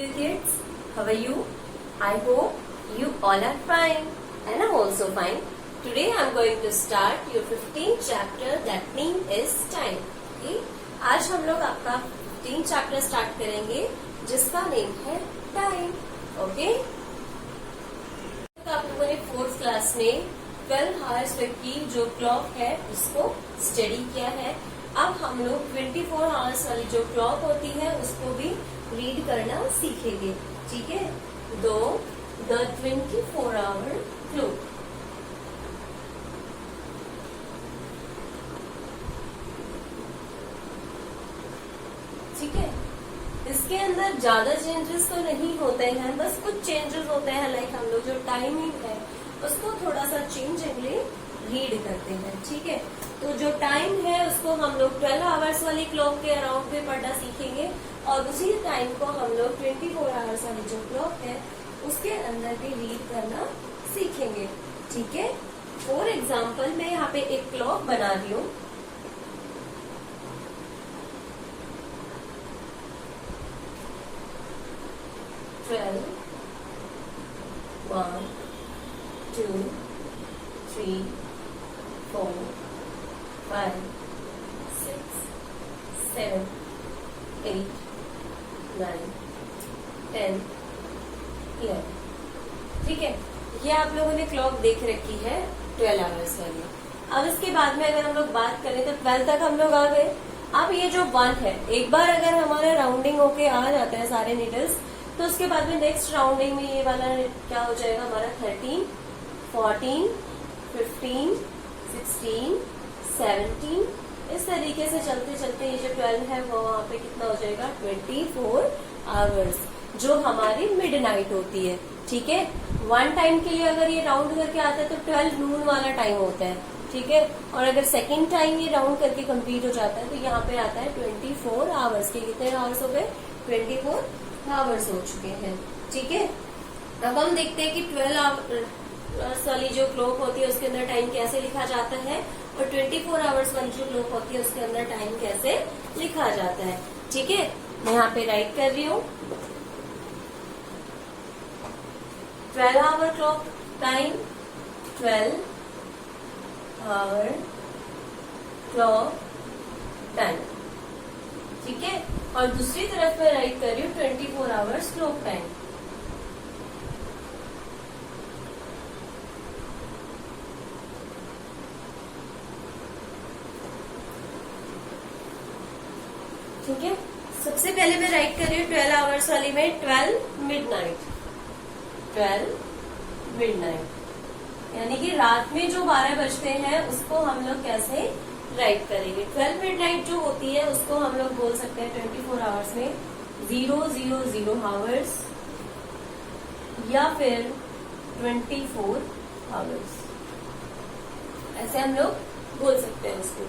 dear kids. How are you? I hope you all are fine and I'm also fine. Today I'm going to start your 15th chapter, that name is time. Okay? आज हम लोग आपका 15th chapter start करेंगे जिसका name है time. Okay? आप लोगों ने 4th क्लास में 12 आवर्स की जो क्लॉक है उसको स्टडी किया है. अब हम लोग 24 आवर्स वाली जो क्लॉक होती है उसको भी रीड करना सीखेंगे. ठीक है? दो द 24 आवर क्लॉक. ठीक है? इसके अंदर ज्यादा चेंजेस तो नहीं होते हैं, बस कुछ चेंजेस होते हैं. लाइक हम लोग जो टाइमिंग है उसको थोड़ा सा चेंजिंगली रीड करते हैं. ठीक है? तो जो टाइम है उसको हम लोग 12 आवर्स वाली क्लॉक के अराउंड पे पढ़ना सीखेंगे और उसी टाइम को हम लोग 24 आवर्स वाली जो क्लॉक है उसके अंदर भी रीड करना सीखेंगे. ठीक है? फॉर एग्जाम्पल मैं यहाँ पे एक क्लॉक बना रही हूँ. One, 2, 3, 4, 5, 6, 7, 8, 9, 10, 11. ठीक है? ये आप लोगों ने क्लॉक देख रखी है 12 आवर्स वाली. अब इसके बाद में अगर हम लोग बात करें तो 12 तक हम लोग आ गए. अब ये जो 1 है, एक बार अगर हमारा राउंडिंग होके आ जाता है सारे नीडल्स, तो उसके बाद में नेक्स्ट राउंडिंग में ये वाला क्या हो जाएगा हमारा 13, 14, 15, 16, 17. इस तरीके से चलते चलते ये जो 12 है वो वहां पे कितना हो जाएगा 24 आवर्स, जो हमारी मिडनाइट होती है. ठीक है? 1 टाइम के लिए अगर ये राउंड करके आता है तो 12 नून वाला टाइम होता है. ठीक है? और अगर सेकेंड टाइम ये राउंड करके कंप्लीट हो जाता है तो यहाँ पे आता है 24 आवर्स के. कितने आवर्स हो गए? 24 आवर्स हो चुके हैं. ठीक है? अब हम देखते हैं कि 12 आवर्स वाली जो क्लॉक होती है उसके अंदर टाइम कैसे लिखा जाता है और 24 आवर्स वाली जो क्लॉक होती है उसके अंदर टाइम कैसे लिखा जाता है. ठीक है? मैं यहाँ पे राइट कर रही हूँ 12 hour clock time, 12 hour clock time. ठीक है? और दूसरी तरफ मैं राइट कर रही हूँ 24 आवर्स क्लॉक टाइम. ठीक है? सबसे पहले मैं राइट कर रही हूँ 12 आवर्स वाली में 12 मिडनाइट. 12 मिडनाइट यानी कि रात में जो 12 बजते हैं उसको हम लोग कैसे राइट करेंगे. 12 मिडनाइट जो होती है उसको हम लोग बोल सकते हैं 24 आवर्स में 000 आवर्स या फिर 24 आवर्स, ऐसे हम लोग बोल सकते हैं उसको.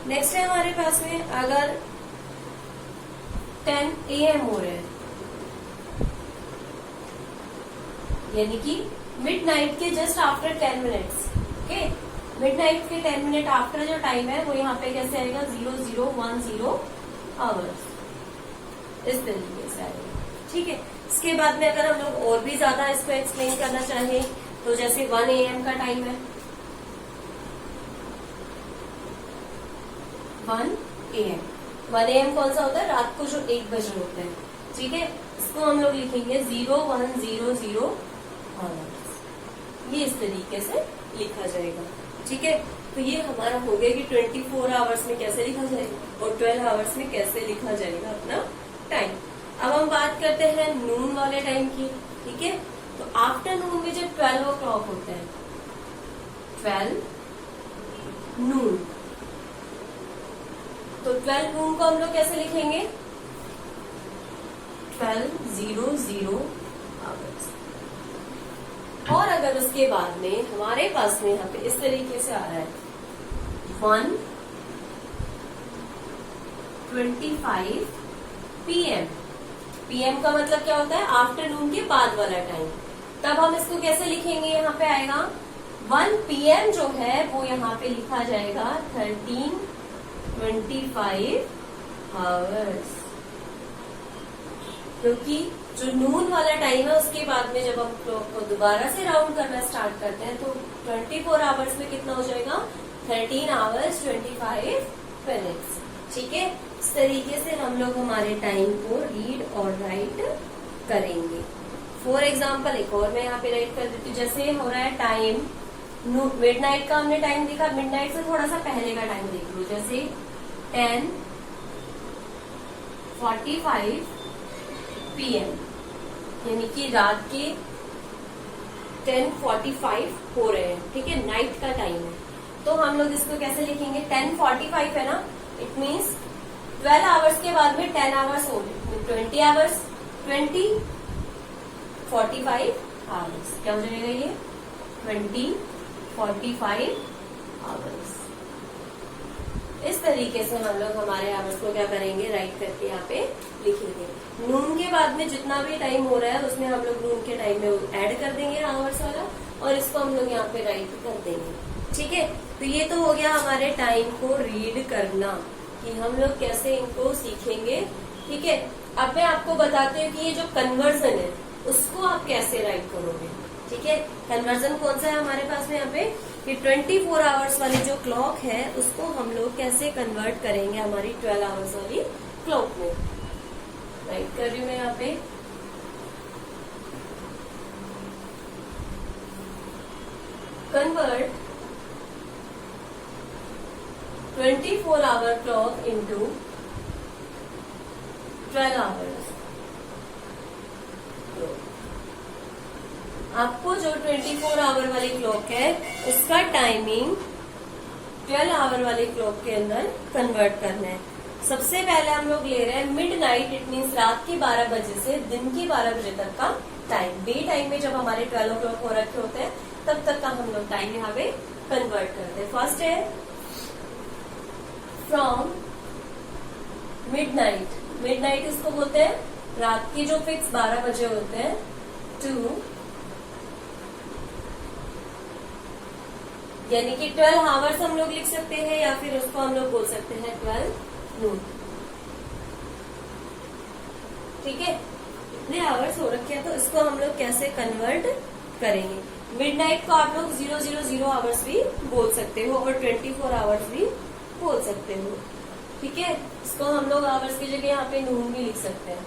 नेक्स्ट है हमारे पास में अगर 10 AM हो रहे हैं यानी कि मिडनाइट के just after 10 minutes. Okay? Midnight के 10 मिनट आफ्टर जो टाइम है वो यहाँ पे कैसे आएगा 0010 आवर्स, इस तरीके से आएगा. ठीक है? इसके बाद में अगर हम लोग और भी ज्यादा इसको एक्सप्लेन करना चाहें तो जैसे 1 AM का टाइम है, 1 AM कौन सा होता है? रात को जो 1 बजे होता है. ठीक है? इसको हम लोग लिखेंगे 0100 आवर्स. ये इस तरीके से लिखा जाएगा. ठीक है? तो ये हमारा हो गया कि 24 आवर्स में कैसे लिखा जाएगा और 12 आवर्स में कैसे लिखा जाएगा अपना टाइम. अब हम बात करते हैं नून वाले टाइम की. ठीक है? तो आफ्टरनून में जब 12 o'clock होता है, 12 नून, तो 12 नून को हम लोग कैसे लिखेंगे 1200 आवर्स. और अगर उसके बाद में हमारे पास में यहाँ पे इस तरीके से आ रहा है 1:25 PM. PM का मतलब क्या होता है? आफ्टरनून के बाद वाला टाइम. तब हम इसको कैसे लिखेंगे? यहाँ पे आएगा 1 PM जो है वो यहाँ पे लिखा जाएगा 13:25 आवर्स, क्योंकि जो नून वाला टाइम है उसके बाद में जब हम क्लॉक को दोबारा से राउंड करना स्टार्ट करते हैं तो 24 आवर्स में कितना हो जाएगा 13 आवर्स 25 मिनट्स। ठीक है, इस तरीके से हम लोग हमारे टाइम को रीड और राइट करेंगे। फॉर एग्जाम्पल एक और मैं यहाँ पे राइट कर देती हूँ। जैसे हो रहा है टाइम मिडनाइट का हमने टाइम देखा, मिडनाइट से थोड़ा सा पहले का टाइम देख लो। जैसे 10:45 PM, यानी कि रात के 10:45 हो रहे हैं। ठीक है, नाइट का टाइम है। तो हम लोग इसको कैसे लिखेंगे? 10:45 है ना, इट मीन्स 12 आवर्स के बाद में 10 आवर्स हो गए, 20 आवर्स, 20:45 आवर्स। क्या हो जाएगा ये? 20:45 आवर्स। इस तरीके से हम लोग हमारे आवर्स को क्या करेंगे? राइट करके यहाँ पे लिखेंगे। नून के बाद में जितना भी टाइम हो रहा है उसमें हम लोग नून के टाइम में ऐड कर देंगे आवर्स वाला, और इसको हम लोग यहाँ पे राइट कर देंगे। ठीक है, तो ये तो हो गया हमारे टाइम को रीड करना, कि हम लोग कैसे इनको सीखेंगे। ठीक है, अब मैं आपको बताती हूँ कि ये जो कन्वर्जन है उसको आप कैसे राइट करोगे। ठीक है, कन्वर्जन कौन सा है हमारे पास में यहाँ पे? कि 24 आवर्स वाली जो क्लॉक है उसको हम लोग कैसे कन्वर्ट करेंगे हमारी 12 आवर्स वाली क्लॉक में। राइट कर रही हूँ मैं यहाँ पे। Convert 24 hour clock into 12 hours. आपको जो 24 आवर वाली क्लॉक है उसका टाइमिंग 12 आवर वाली क्लॉक के अंदर कन्वर्ट करना है। सबसे पहले हम लोग ले रहे हैं मिडनाइट, इट मीन्स रात के 12 बजे से दिन के 12 बजे तक का टाइम। डे टाइम में जब हमारे 12 o'clock हो रखे होते हैं तब तक का हम लोग टाइम यहाँ पे कन्वर्ट करते हैं। फर्स्ट है फ्रॉम मिडनाइट, मिडनाइट इसको बोलते हैं रात के जो फिक्स 12 बजे होते हैं, टू, यानी कि 12 आवर्स हम लोग लिख सकते हैं, या फिर उसको हम लोग बोल सकते हैं 12 नून। ठीक है, इतने आवर्स हो रखे हैं तो इसको हम लोग कैसे कन्वर्ट करेंगे? मिडनाइट को आप लोग 000 आवर्स भी बोल सकते हो और 24 आवर्स भी बोल सकते हो। ठीक है, इसको हम लोग आवर्स की जगह यहाँ पे नून भी लिख सकते हैं।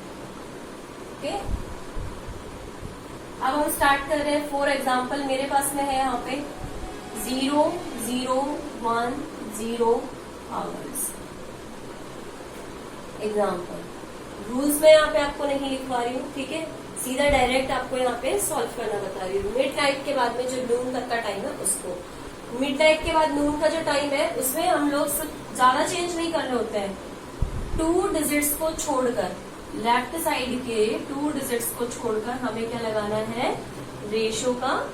ओके, अब हम स्टार्ट कर रहे हैं। फॉर एग्जाम्पल मेरे पास में है यहाँ पे 0010 आवर्स। एग्जाम्पल, रूल्स में यहाँ पे आपको नहीं लिखवा रही हूँ। ठीक है, सीधा डायरेक्ट आपको यहाँ पे सॉल्व करना बता रही हूँ। मिडनाइट के बाद में जो नून तक का टाइम है उसको, मिडनाइट के बाद नून का जो टाइम है उसमें हम लोग ज्यादा चेंज नहीं कर रहे होते हैं। 2 डिजिट्स को छोड़कर, लेफ्ट साइड के 2 डिजिट्स को छोड़कर हमें क्या लगाना है? रेशो का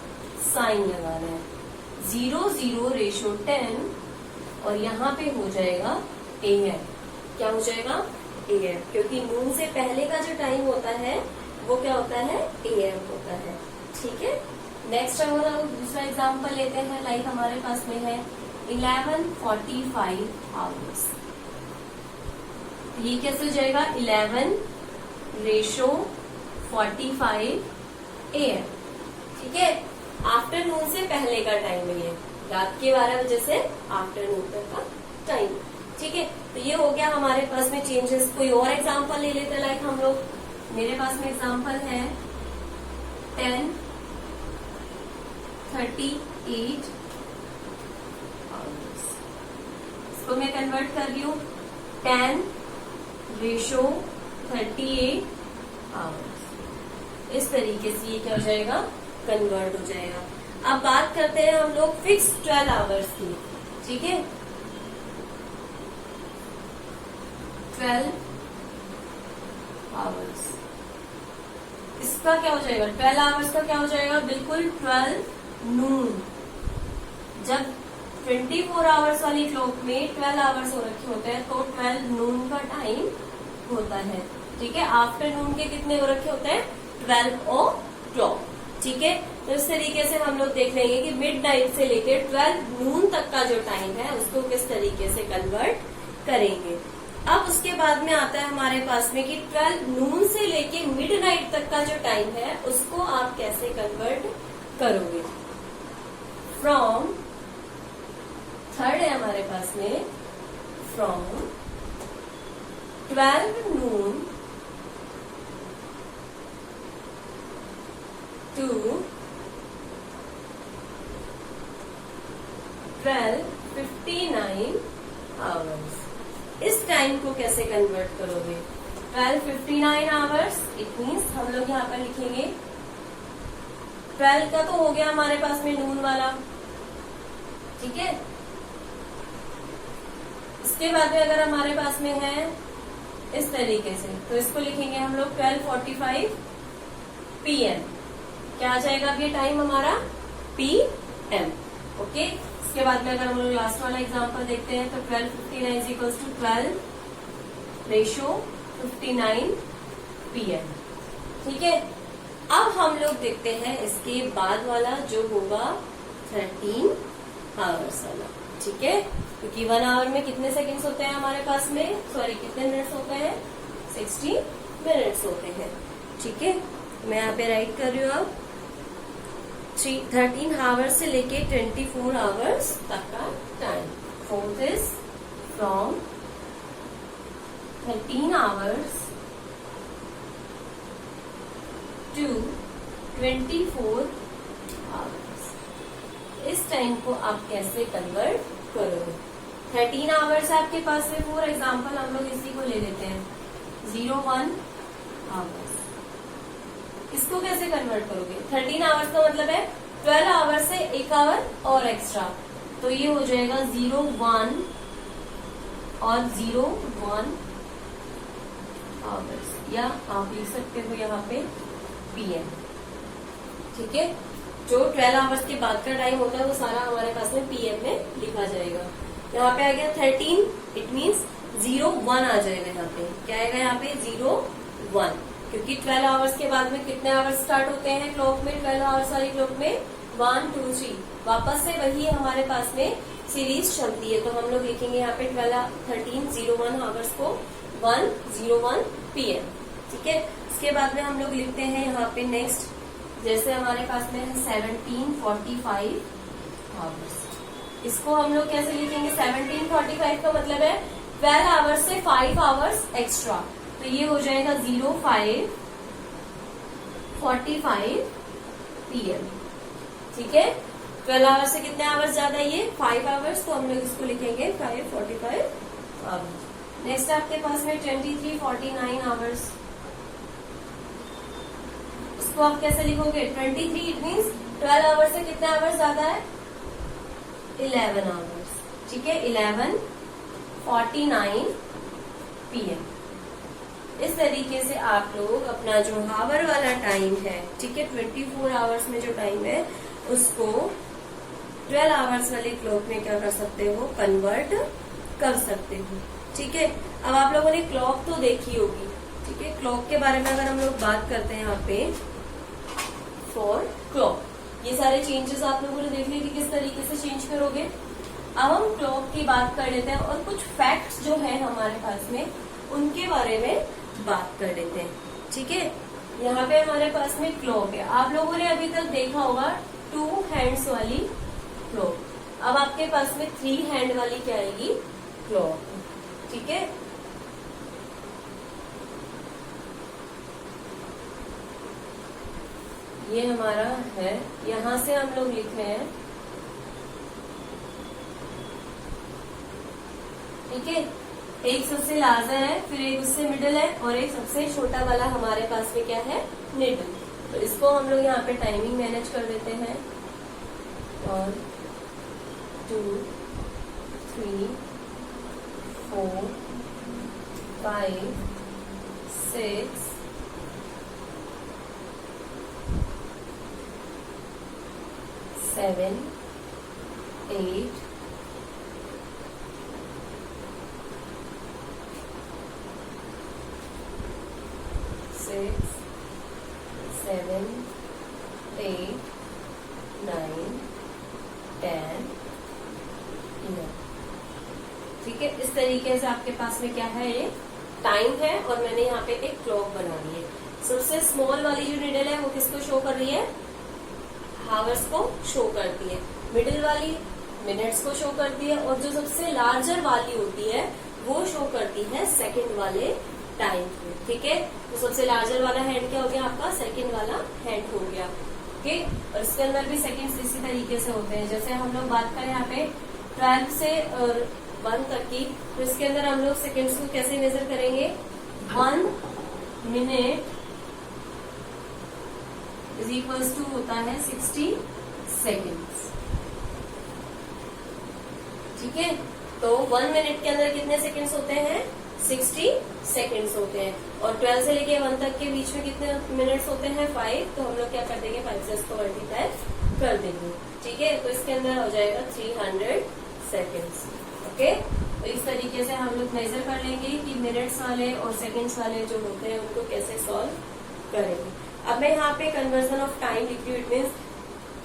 साइन लगाना है। 0:10 और यहाँ पे हो जाएगा AM। क्या हो जाएगा? AM, क्योंकि नून से पहले का जो टाइम होता है वो क्या होता है? AM होता है। ठीक है, नेक्स्ट हम लोग दूसरा एग्जांपल लेते हैं। लाइक हमारे पास में है 11:45 आवर्स। ये कैसे हो जाएगा? 11:45 AM। ठीक है, आफ्टरनून से पहले का टाइम है, ये रात के 12 बजे से आफ्टरनून तक का टाइम। ठीक है, तो ये हो गया हमारे पास में चेंजेस। कोई और एग्जांपल ले लेते हैं। लाइक हम लोग, मेरे पास में एग्जांपल है 10:38 आवर्स। इसको मैं कन्वर्ट कर रही हूँ 10:38 आवर्स। इस तरीके से ये क्या हो जाएगा? कन्वर्ट हो जाएगा। अब बात करते हैं हम लोग फिक्स 12 आवर्स की। ठीक है, 12 आवर्स, इसका क्या हो जाएगा? 12 आवर्स का क्या हो जाएगा? बिल्कुल 12 नून। जब 24 आवर्स वाली क्लॉक में 12 आवर्स हो रखे होते हैं तो 12 नून का टाइम होता है। ठीक है, आफ्टरनून के कितने हो रखे होते हैं? 12 o'clock। ठीक है, तो इस तरीके से हम लोग देख लेंगे कि मिडनाइट से लेकर 12 नून तक का जो टाइम है उसको किस तरीके से कन्वर्ट करेंगे। अब उसके बाद में आता है हमारे पास में कि 12 नून से लेके मिडनाइट तक का जो टाइम है उसको आप कैसे कन्वर्ट करोगे। फ्रॉम थर्ड है हमारे पास में, फ्रॉम 12 नून टू 12:59 आवर्स। इस टाइम को कैसे कन्वर्ट करोगे। 12:59 आवर्स, इट मीन्स हम लोग यहाँ पर लिखेंगे 12 का तो हो गया हमारे पास में नून वाला, ठीक है। इसके बाद में अगर हमारे पास में है इस तरीके से, तो इसको लिखेंगे हम लोग 12:45 PM। क्या आ जाएगा अब ये टाइम हमारा PM, ओके। इसके बाद में अगर हम लोग लास्ट वाला एग्जांपल देखते हैं तो 12:59 = 12:59 PM, ठीक है। अब हम लोग देखते हैं इसके बाद वाला जो होगा 13 आवर्स वाला, ठीक है। क्योंकि 1 आवर में कितने सेकंड्स होते हैं हमारे पास में, सॉरी कितने मिनट्स होते हैं, 60 मिनट्स होते हैं, ठीक है। मैं यहाँ पे राइट कर रही हूँ अब 13 आवर्स से लेके 24 आवर्स तक का time. Fourth is from 13 hours to 24 hours. इस टाइम को आप कैसे कन्वर्ट करोगे। 13 आवर्स है आपके पास में, फॉर एग्जाम्पल हम लोग इसी को ले लेते हैं 01 आवर्स। इसको कैसे कन्वर्ट करोगे। 13 आवर्स का मतलब है 12 आवर्स से 1 आवर और एक्स्ट्रा, तो ये हो जाएगा 01 और 01 आवर्स, या आप लिख सकते हो यहाँ पे PM, ठीक है। जो 12 आवर्स के बाद का टाइम होता है वो सारा हमारे पास में PM में लिखा जाएगा। यहाँ पे आ गया 13, इट मीन्स 01 आ जाएगा। यहाँ पे क्या आएगा, यहाँ पे 01, क्योंकि 12 आवर्स के बाद में कितने आवर्स स्टार्ट होते हैं क्लॉक में, 12 आवर्स वाली क्लॉक में 1 2 3, वापस से वही हमारे पास में सीरीज चलती है। तो हम लोग लिखेंगे यहाँ पे 13:01 आवर्स को 1:01 PM, ठीक है। इसके बाद में हम लोग लिखते हैं यहाँ पे नेक्स्ट, जैसे हमारे पास में 17:45 आवर्स। इसको हम लोग कैसे लिखेंगे, 17:45 का मतलब है 12 आवर्स से 5 आवर्स एक्स्ट्रा, तो ये हो जाएगा 05:45 PM, ठीक है। 12 आवर्स से कितने आवर्स ज्यादा है, ये 5 आवर्स, तो हम लोग इसको लिखेंगे 5:45 आवर्स। नेक्स्ट आपके पास में 23:49 आवर्स। इसको आप कैसे लिखोगे, 23 इट मीन्स 12 आवर्स से कितने आवर्स ज्यादा है, 11 आवर्स, ठीक है। 11:49 PM। इस तरीके से आप लोग अपना जो हावर वाला टाइम है, ठीक है, 24 आवर्स में जो टाइम है उसको 12 आवर्स वाली क्लॉक में क्या कर सकते हो, कन्वर्ट कर सकते हो, ठीक है। अब आप लोगों ने क्लॉक तो देखी होगी, ठीक है। क्लॉक के बारे में अगर हम लोग बात करते हैं यहाँ पे फॉर क्लॉक, ये सारे चेंजेस आप लोगों ने देख लिए कि किस तरीके से चेंज करोगे। अब हम क्लॉक की बात कर लेते हैं और कुछ फैक्ट्स जो है हमारे पास में उनके बारे में बात कर लेते हैं, ठीक है। यहाँ पे हमारे पास में क्लॉक है, आप लोगों ने अभी तक देखा होगा 2 हैंड्स वाली क्लॉक। अब आपके पास में 3 हैंड वाली क्या आएगी, क्लॉक, ठीक है। ये हमारा है, यहां से हम लोग लिख रहे हैं, ठीक है। एक सबसे लार्जर है, फिर एक उससे मिडिल है और एक सबसे छोटा वाला हमारे पास में क्या है, मिडिल। तो इसको हम लोग यहाँ पे टाइमिंग मैनेज कर देते हैं, और 2 3 4 5 6 7 8 6 7 8 9 10 11, ठीक ठीक है, इस तरीके से आपके पास में क्या है, ये टाइम है और मैंने यहाँ पे एक क्लॉक बना दी है। सबसे स्मॉल वाली जो नीडल है वो किसको शो कर रही है, हावर्स को शो करती है। मिडिल वाली मिनट्स को शो करती है और जो सबसे लार्जर वाली होती है वो शो करती है सेकंड वाले टाइम को। ठीक है, तो सबसे लार्जर वाला हैंड क्या हो गया आपका, सेकंड वाला हैंड हो गया। ओके, और इसके अंदर भी सेकंड्स इसी तरीके से होते हैं। जैसे हम लोग बात करें यहाँ पे 12 से 1 तक की, तो इसके अंदर हम लोग सेकंड्स को कैसे मेजर करेंगे, 1 मिनट इज इक्वल्स टू होता है 60 सेकेंड्स। ठीक है, तो 1 मिनट के अंदर कितने सेकेंड्स होते हैं, 60 सेकेंड्स होते हैं। और 12 से लेके 1 तक के बीच में कितने मिनट्स होते हैं, 5। तो हम लोग क्या कर देंगे, 5 से इसको मल्टीप्लाई कर देंगे। ठीक है, तो इसके अंदर हो जाएगा 300 सेकेंड्स। ओके, तो इस तरीके से हम लोग मेजर कर लेंगे कि मिनट्स वाले और सेकेंड्स वाले जो होते हैं उनको कैसे सॉल्व करेंगे। अब मैं यहाँ पे कन्वर्जन ऑफ टाइम लिख रही हूँ। इट मीन्स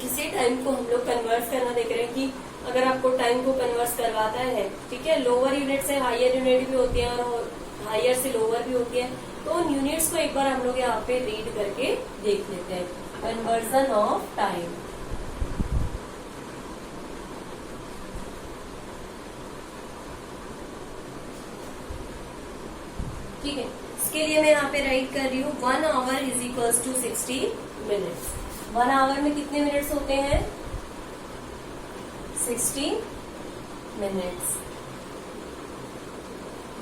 किसी टाइम को हम लोग कन्वर्ट करना देख रहे हैं कि अगर आपको टाइम को कन्वर्ट करवाता है, ठीक है, लोअर यूनिट से हायर यूनिट भी होती है और हायर से लोअर भी होती है, तो उन यूनिट्स को एक बार हम लोग यहाँ पे रीड करके देख लेते हैं। कन्वर्जन ऑफ टाइम, ठीक है, इसके लिए मैं यहाँ पे राइट कर रही हूँ 1 hour is equals to 60 minutes. 1 hour में कितने मिनट्स होते हैं, 60 मिनट्स।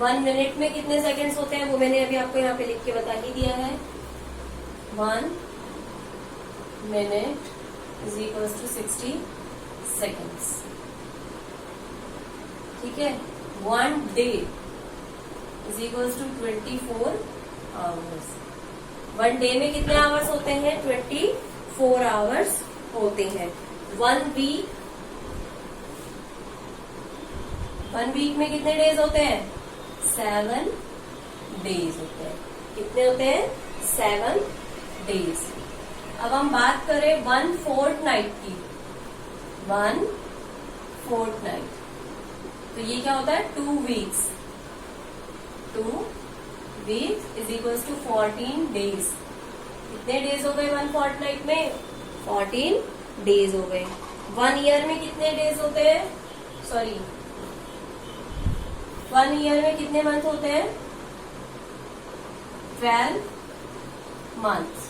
1 मिनट में कितने सेकंड्स होते हैं वो मैंने अभी आपको यहाँ पे लिख के बता ही दिया है। 1 minute is equals to 60 seconds. ठीक है, 1 day is equals to 24 hours. 1 day में कितने आवर्स होते हैं, 24 आवर्स होते हैं। 1 वीक में कितने डेज होते हैं, 7 डेज होते हैं। कितने होते हैं, 7 डेज। अब हम बात करें 1 फोर्टनाइट की, 1 फोर्टनाइट, तो ये क्या होता है, 2 weeks. 2 weeks is equals to 14 days. कितने डेज हो गए 1 फोर्टनाइट में, 14 डेज हो गए। 1 ईयर में कितने डेज होते हैं, 1 ईयर में कितने मंथ होते हैं, 12 मंथ्स।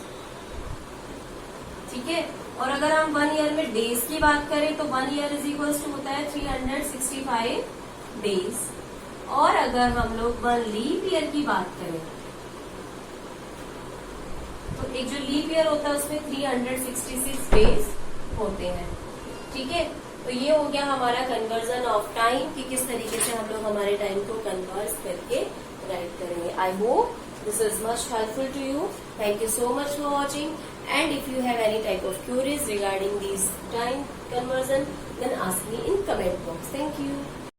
ठीक है, और अगर हम 1 ईयर में डेज की बात करें तो 1 ईयर इज इक्वल्स टू होता है 365 डेज। और अगर हम लोग 1 लीप ईयर की बात करें तो एक जो लीप ईयर होता है उसमें 366 डेज होते हैं। ठीक है, तो ये हो गया हमारा कन्वर्जन ऑफ टाइम कि किस तरीके से हम लोग हमारे टाइम को कन्वर्ट करके राइट करेंगे। I hope this is much helpful to you. Thank you so much for watching, and if you have any type of queries regarding this time conversion then ask me in comment box. Thank you.